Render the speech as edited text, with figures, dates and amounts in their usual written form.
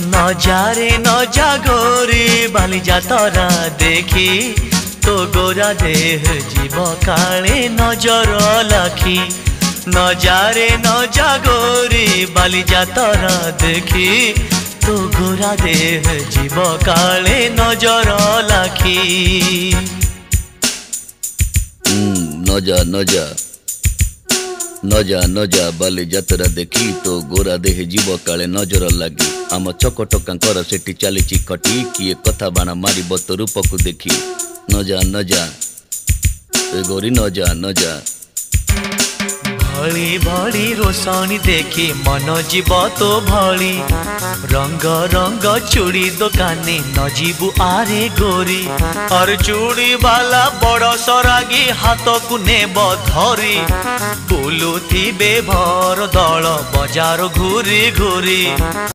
नजारे नजा गोरी बाली जातरा देखी तो गोरा देह जीव काले नजर लाखी। नजारे नजा गोरी बाली जातरा देखी तो गोरा देह जीव काले नजर लाखी। नजा नजा नजा नजा बाली जातरा देखी तो गोरा देह जीव काले नजर लगी। आम चकटकांकर सेठी चली खटी किए कथा बाण मार तो रूप को देखी। नजा नजा गोरी नजा नजा भली भली रोशनी देखी मन जीव तो भली। रंग रंग चूड़ी दुकानी न जीवु आरे गोरी। और चूड़ी वाला बड़ सरागी हाथ को नेब धरी। बुलुथिबे भर दल बजार घूरी घूरी।